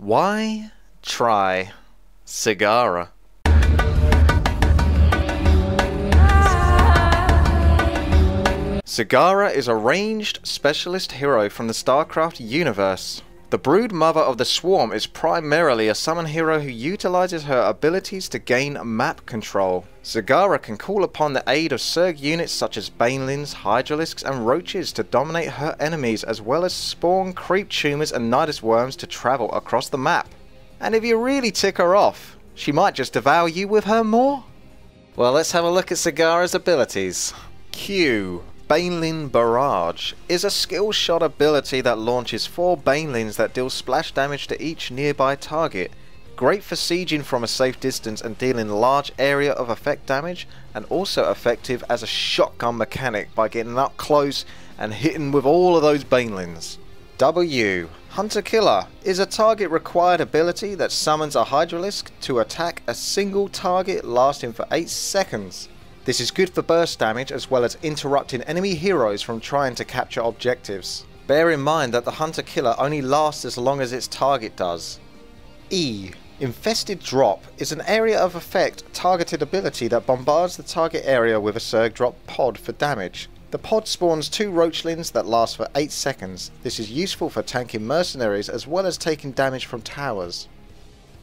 Why try Zagara? Zagara is a ranged specialist hero from the StarCraft universe. The brood mother of the swarm is primarily a summon hero who utilizes her abilities to gain map control. Zagara can call upon the aid of Zerg units such as banelings, hydralisks and roaches to dominate her enemies, as well as spawn creep tumors and nidus worms to travel across the map. And if you really tick her off, she might just devour you with her maw. Well, let's have a look at Zagara's abilities. Q. Baneling Barrage is a skill shot ability that launches 4 banelings that deal splash damage to each nearby target. Great for sieging from a safe distance and dealing large area of effect damage, and also effective as a shotgun mechanic by getting up close and hitting with all of those banelings. W. Hunter Killer is a target required ability that summons a hydralisk to attack a single target lasting for 8 seconds. This is good for burst damage as well as interrupting enemy heroes from trying to capture objectives. Bear in mind that the Hunter Killer only lasts as long as its target does. E. Infested Drop is an area of effect targeted ability that bombards the target area with a Zerg drop pod for damage. The pod spawns 2 roachlings that last for 8 seconds. This is useful for tanking mercenaries as well as taking damage from towers.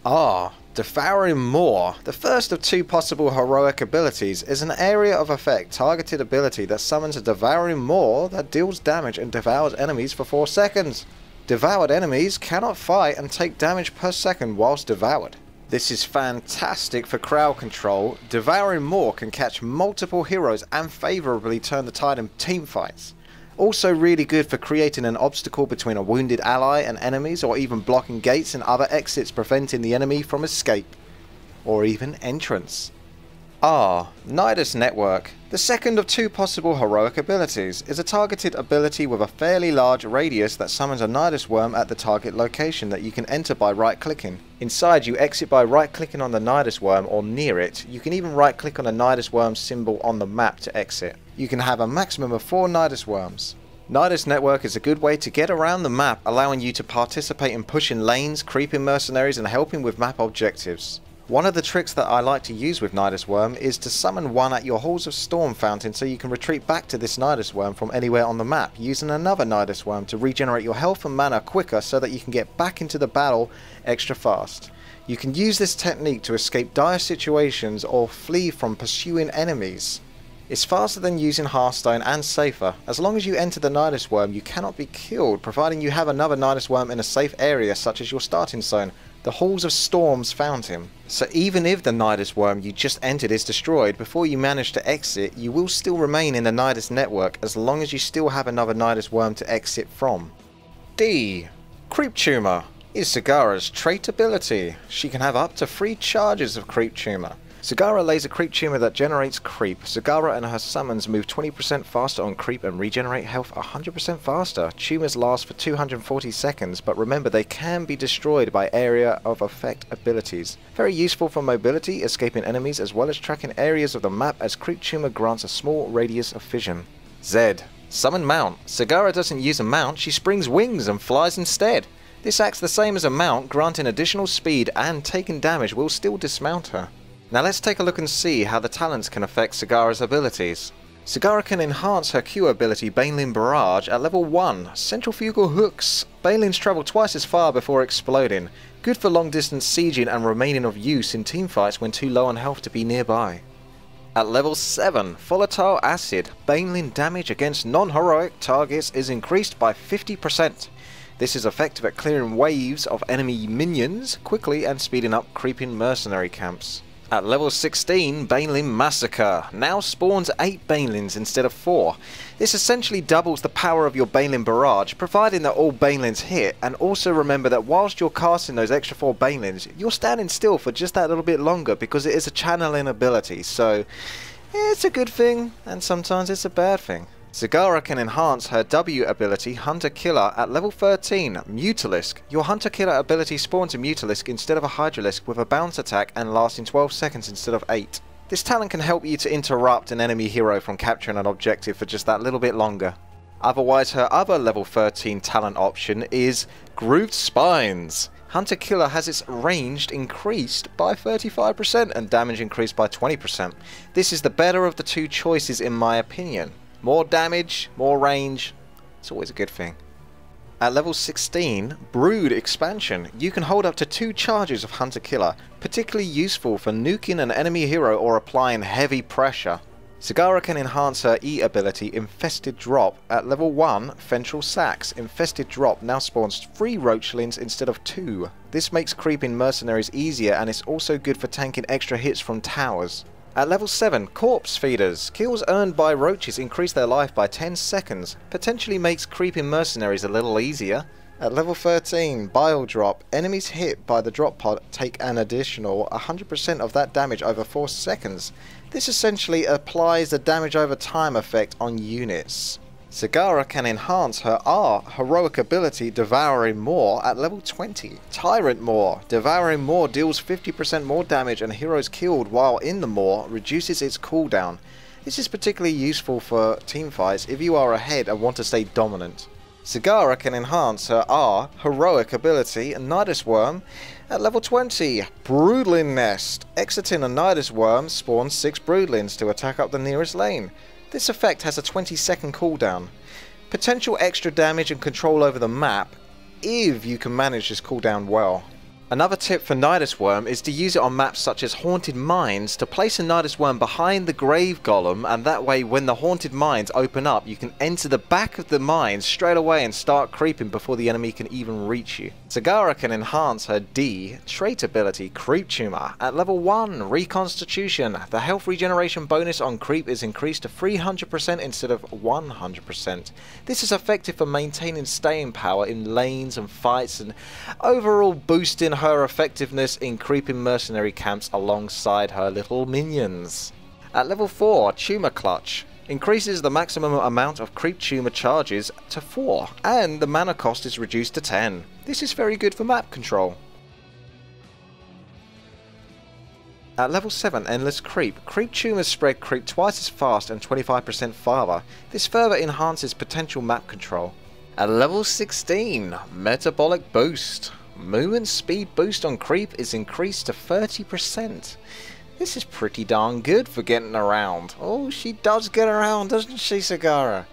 R. Devouring Maw, the first of 2 possible heroic abilities, is an area of effect targeted ability that summons a Devouring Maw that deals damage and devours enemies for 4 seconds. Devoured enemies cannot fight and take damage per second whilst devoured. This is fantastic for crowd control. Devouring Maw can catch multiple heroes and favourably turn the tide in teamfights. Also really good for creating an obstacle between a wounded ally and enemies, or even blocking gates and other exits preventing the enemy from escape, or even entrance. R. Nidus Network, the second of 2 possible heroic abilities, is a targeted ability with a fairly large radius that summons a nidus worm at the target location that you can enter by right clicking. Inside, you exit by right clicking on the nidus worm or near it. You can even right click on the nidus worm symbol on the map to exit. You can have a maximum of 4 nidus worms. Nidus Network is a good way to get around the map, allowing you to participate in pushing lanes, creeping mercenaries and helping with map objectives. One of the tricks that I like to use with Nidus Worm is to summon one at your Halls of Storm fountain so you can retreat back to this Nidus Worm from anywhere on the map, using another Nidus Worm to regenerate your health and mana quicker so that you can get back into the battle extra fast. You can use this technique to escape dire situations or flee from pursuing enemies. It's faster than using Hearthstone and safer. As long as you enter the Nidus Worm, you cannot be killed, providing you have another Nidus Worm in a safe area such as your starting zone, the Halls of Storms fountain. So even if the Nidus Worm you just entered is destroyed before you manage to exit, you will still remain in the Nidus Network as long as you still have another Nidus Worm to exit from. D. Creep Tumor is Zagara's trait ability. She can have up to 3 charges of Creep Tumor. Zagara lays a creep tumor that generates creep. Zagara and her summons move 20% faster on creep and regenerate health 100% faster. Tumors last for 240 seconds, but remember they can be destroyed by area of effect abilities. Very useful for mobility, escaping enemies, as well as tracking areas of the map, as creep tumor grants a small radius of vision. Z. Summon Mount. Zagara doesn't use a mount, she springs wings and flies instead. This acts the same as a mount, granting additional speed, and taking damage will still dismount her. Now let's take a look and see how the talents can affect Zagara's abilities. Zagara can enhance her Q ability Baneling Barrage at level 1. Centrifugal Hooks. Banelings travel twice as far before exploding. Good for long distance sieging and remaining of use in teamfights when too low on health to be nearby. At level 7, Volatile Acid. Baneling damage against non-heroic targets is increased by 50%. This is effective at clearing waves of enemy minions quickly and speeding up creeping mercenary camps. At level 16, Baneling Massacre now spawns 8 Banelings instead of 4. This essentially doubles the power of your Baneling Barrage, providing that all Banelings hit, and also remember that whilst you're casting those extra 4 Banelings, you're standing still for just that little bit longer because it is a channeling ability, so it's a good thing, and sometimes it's a bad thing. Zagara can enhance her W ability Hunter Killer at level 13, Mutalisk. Your Hunter Killer ability spawns a Mutalisk instead of a Hydralisk with a bounce attack and lasting 12 seconds instead of 8. This talent can help you to interrupt an enemy hero from capturing an objective for just that little bit longer. Otherwise, her other level 13 talent option is Grooved Spines. Hunter-Killer has its range increased by 35% and damage increased by 20%. This is the better of the two choices in my opinion. More damage, more range, it's always a good thing. At level 16, Brood Expansion, you can hold up to 2 charges of Hunter-Killer, particularly useful for nuking an enemy hero or applying heavy pressure. Zagara can enhance her E ability Infested Drop. At level 1, Ventral Sacs. Infested Drop now spawns 3 Roachlins instead of 2. This makes creeping mercenaries easier and is also good for tanking extra hits from towers. At level 7, Corpse Feeders. Kills earned by roaches increase their life by 10 seconds. Potentially makes creeping mercenaries a little easier. At level 13, Bile Drop. Enemies hit by the drop pod take an additional 100% of that damage over 4 seconds. This essentially applies the damage over time effect on units. Zagara can enhance her R heroic ability Devouring Maw at level 20. Tyrant Maw. Devouring Maw deals 50% more damage and heroes killed while in the maw reduces its cooldown. This is particularly useful for teamfights if you are ahead and want to stay dominant. Zagara can enhance her R heroic ability Nidus Worm at level 20. Broodling Nest. Exiting a Nidus Worm spawns 6 broodlings to attack up the nearest lane. This effect has a 20-second cooldown. Potential extra damage and control over the map if you can manage this cooldown well. Another tip for Nidus Worm is to use it on maps such as Haunted Mines to place a Nidus Worm behind the Grave Golem, and that way when the Haunted Mines open up you can enter the back of the mines straight away and start creeping before the enemy can even reach you. Zagara can enhance her D trait ability Creep Tumor. At level 1, Reconstitution. The health regeneration bonus on creep is increased to 300% instead of 100%. This is effective for maintaining staying power in lanes and fights and overall boosting her effectiveness in creeping mercenary camps alongside her little minions. At level 4, Tumor Clutch. Increases the maximum amount of creep tumor charges to 4 and the mana cost is reduced to 10. This is very good for map control. At level 7, Endless Creep. Creep tumors spread creep twice as fast and 25% farther. This further enhances potential map control. At level 16, Metabolic Boost. Movement speed boost on creep is increased to 30%. This is pretty darn good for getting around. Oh, she does get around, doesn't she, Zagara?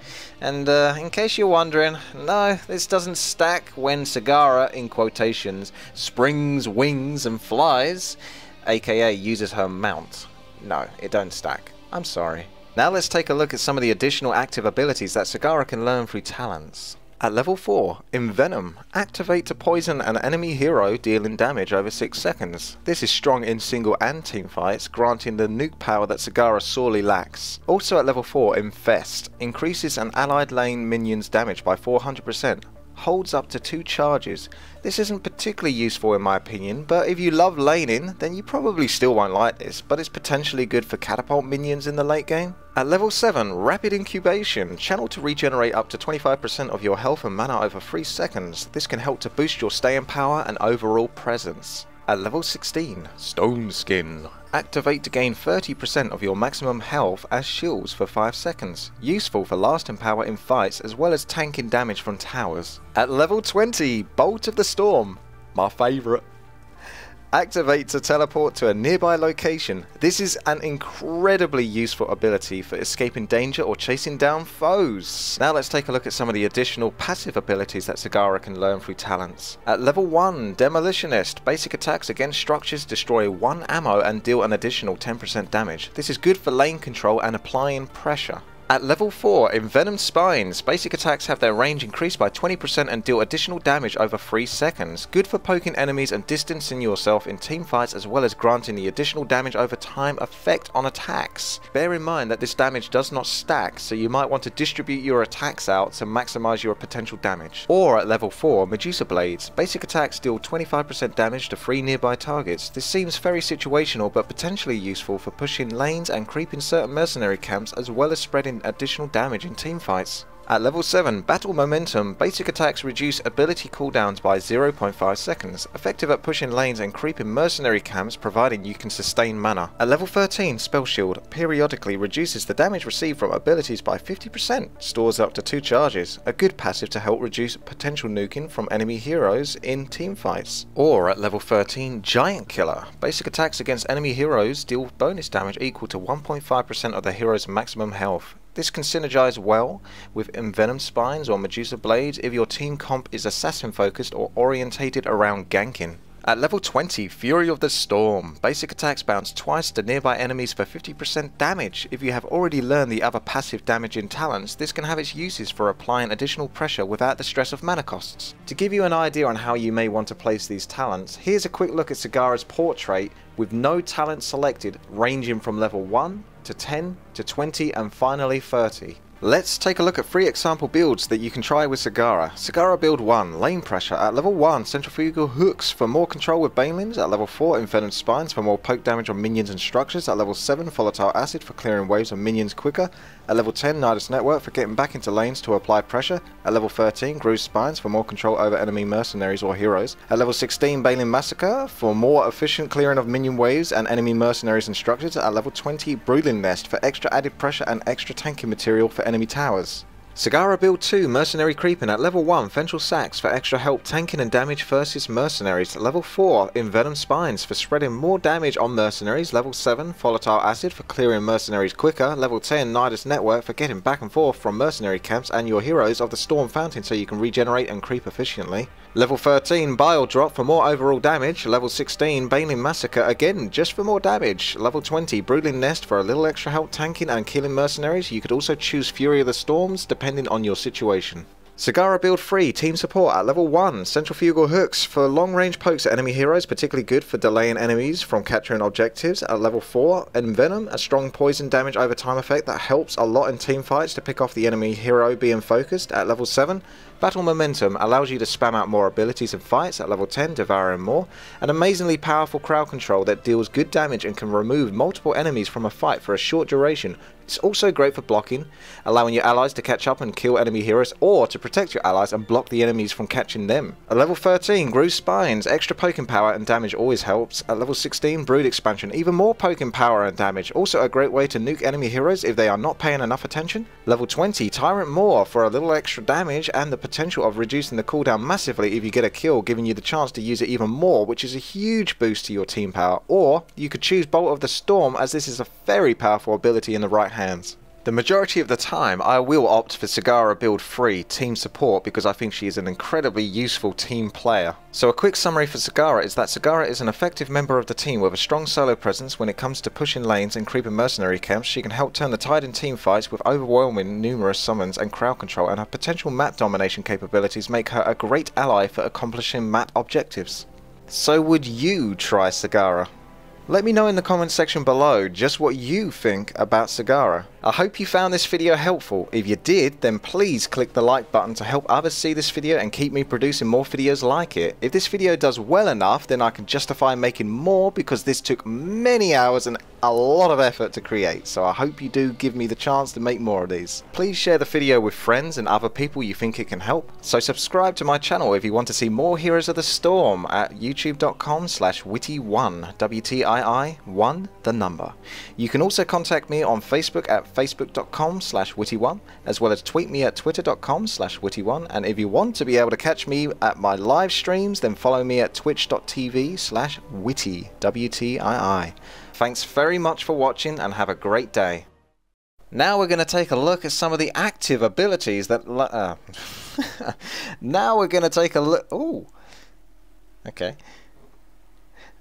And in case you're wondering, no, this doesn't stack when Zagara, in quotations, springs, wings and flies, aka uses her mount. No, it don't stack. I'm sorry. Now let's take a look at some of the additional active abilities that Zagara can learn through talents. At level 4, Envenom. Activate to poison an enemy hero, dealing damage over 6 seconds. This is strong in single and team fights, granting the nuke power that Zagara sorely lacks. Also at level 4, Infest. Increases an allied lane minion's damage by 400%. Holds up to 2 charges. This isn't particularly useful in my opinion, but if you love laning, then you probably still won't like this, but it's potentially good for catapult minions in the late game. At level 7, Rapid Incubation. Channel to regenerate up to 25% of your health and mana over 3 seconds. This can help to boost your staying power and overall presence. At level 16, Stone Skin. Activate to gain 30% of your maximum health as shields for 5 seconds. Useful for lasting power in fights as well as tanking damage from towers. At level 20, Bolt of the Storm. My favourite. Activate to teleport to a nearby location. This is an incredibly useful ability for escaping danger or chasing down foes. Now let's take a look at some of the additional passive abilities that Zagara can learn through talents. At level 1, Demolitionist. Basic attacks against structures destroy 1 ammo and deal an additional 10% damage. This is good for lane control and applying pressure. At level 4, Envenomed Spines. Basic attacks have their range increased by 20% and deal additional damage over 3 seconds. Good for poking enemies and distancing yourself in teamfights as well as granting the additional damage over time effect on attacks. Bear in mind that this damage does not stack, so you might want to distribute your attacks out to maximize your potential damage. Or at level 4, Medusa Blades. Basic attacks deal 25% damage to 3 nearby targets. This seems very situational but potentially useful for pushing lanes and creeping certain mercenary camps as well as spreading additional damage in teamfights. At level 7, Battle Momentum, basic attacks reduce ability cooldowns by 0.5 seconds, effective at pushing lanes and creeping mercenary camps providing you can sustain mana. At level 13, Spell Shield, periodically reduces the damage received from abilities by 50%, stores up to 2 charges, a good passive to help reduce potential nuking from enemy heroes in teamfights. Or at level 13, Giant Killer, basic attacks against enemy heroes deal bonus damage equal to 1.5% of the hero's maximum health. This can synergize well with Envenom Spines or Medusa Blades if your team comp is assassin focused or orientated around ganking. At level 20, Fury of the Storm, basic attacks bounce twice to nearby enemies for 50% damage. If you have already learned the other passive damaging talents, this can have its uses for applying additional pressure without the stress of mana costs. To give you an idea on how you may want to place these talents, here's a quick look at Zagara's portrait with no talent selected, ranging from level 1 to 10 to 20 and finally 30. Let's take a look at 3 example builds that you can try with Zagara. Zagara build 1, Lane Pressure. At level 1, Centrifugal Hooks for more control with Banelings. At level 4, Envenom Spines for more poke damage on minions and structures. At level 7, Volatile Acid for clearing waves of minions quicker. At level 10, Nidus Network for getting back into lanes to apply pressure. At level 13, Bruised Spines for more control over enemy mercenaries or heroes. At level 16, Baneling Massacre for more efficient clearing of minion waves and enemy mercenaries and structures. At level 20, Brooding Nest for extra added pressure and extra tanking material for enemy towers. Zagara build 2, Mercenary Creeping. At level 1, Ventral Sacs for extra help tanking and damage versus mercenaries. At level 4, Envenom Spines for spreading more damage on mercenaries. Level 7, Volatile Acid for clearing mercenaries quicker. Level 10, Nidus Network for getting back and forth from mercenary camps and your heroes of the Storm Fountain so you can regenerate and creep efficiently. Level 13, Bile Drop for more overall damage. Level 16, Baneling Massacre again just for more damage. Level 20, Brooding Nest for a little extra help tanking and killing mercenaries. You could also choose Fury of the Storms depending on your situation. Zagara build 3, Team Support. At level 1, Centrifugal Hooks for long range pokes at enemy heroes, particularly good for delaying enemies from capturing objectives. At level 4, Envenom, a strong poison damage over time effect that helps a lot in team fights to pick off the enemy hero being focused. At level 7, Battle Momentum allows you to spam out more abilities in fights. At level 10, Devouring More, an amazingly powerful crowd control that deals good damage and can remove multiple enemies from a fight for a short duration. It's also great for blocking, allowing your allies to catch up and kill enemy heroes, or to protect your allies and block the enemies from catching them. At level 13, Bruised Spines, extra poking power and damage always helps. At level 16, Brood Expansion, even more poking power and damage, also a great way to nuke enemy heroes if they are not paying enough attention. Level 20, Tyrant Maw for a little extra damage and the potential of reducing the cooldown massively if you get a kill, giving you the chance to use it even more, which is a huge boost to your team power. Or you could choose Bolt of the Storm, as this is a very powerful ability in the right hands. The majority of the time I will opt for Zagara build 3, Team Support, because I think she is an incredibly useful team player. So a quick summary for Zagara is that Zagara is an effective member of the team with a strong solo presence when it comes to pushing lanes and creeping mercenary camps. She can help turn the tide in team fights with overwhelming numerous summons and crowd control, and her potential map domination capabilities make her a great ally for accomplishing map objectives. So would you try Zagara? Let me know in the comments section below just what you think about Zagara. I hope you found this video helpful. If you did, then please click the like button to help others see this video and keep me producing more videos like it. If this video does well enough, then I can justify making more, because this took many hours and a lot of effort to create, so I hope you do give me the chance to make more of these. Please share the video with friends and other people you think it can help. So subscribe to my channel if you want to see more Heroes of the Storm at youtube.com/witty1, WTii1 the number. You can also contact me on Facebook at facebook.com/witty1, as well as tweet me at twitter.com/witty1, and if you want to be able to catch me at my live streams, then follow me at twitch.tv/witty, WTii. Thanks very much for watching and have a great day. Now we're going to take a look at some of the active abilities that... Now we're going to take a look... Ooh. Okay.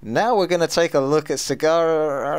Now we're going to take a look at Zagara...